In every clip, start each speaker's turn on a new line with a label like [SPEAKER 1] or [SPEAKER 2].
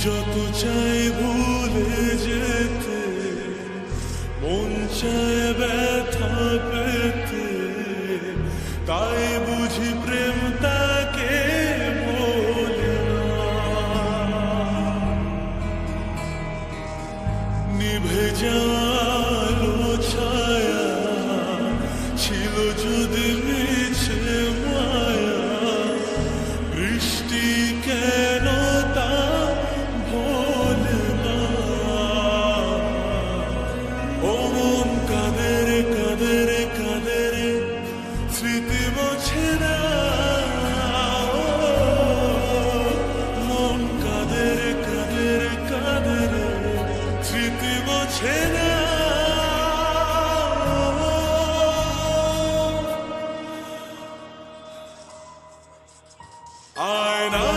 [SPEAKER 1] যত চাই ভুলে যেতে, মন চায় ব্যথা পেতে, তাই বুঝি প্রেম তাকে বলে না। নিভে যাওয়ালো ছায়া ছিল যদি মিছে মায়া, বৃষ্টি কেন তা ভোলে না। ও মন কাঁদে রে কাঁদে রে কাঁদে রে, স্মৃতি মোছে না। মন কাঁদে রে কাঁদে রে কাঁদে রে, স্মৃতি মোছে না। আয়না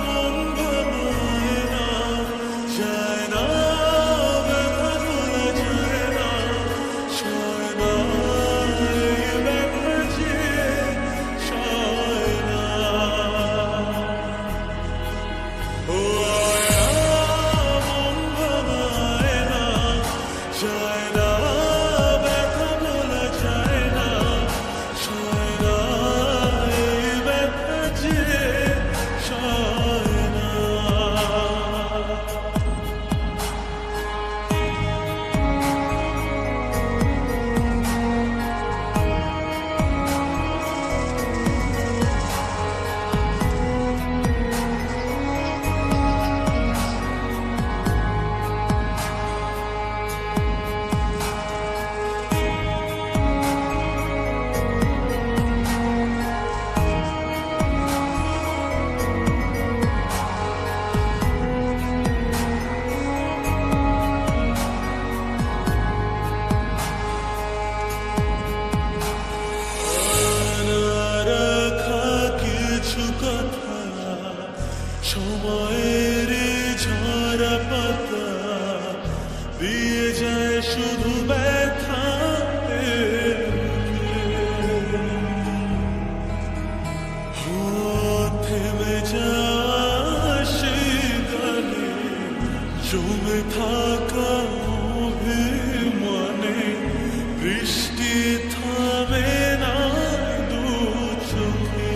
[SPEAKER 1] মন ভাঙায় না, যায় না ব্যথা ভোলা যায় না, সয় না এই ব্যথা যে সয় না। ও আয়না মন ভাঙায় না, যায় না ব্যথা ভোলা যায় না, সয় না এই ব্যথা যে সয় না। রাখা কিছু কথা, সময়ের ঝরা পাতা দিয়ে যায় শুধু ব্যথা। থেমে যাওয়া সেই গানে জমে থাকা অভিমানে, বৃষ্টি থামে না দু চোখে।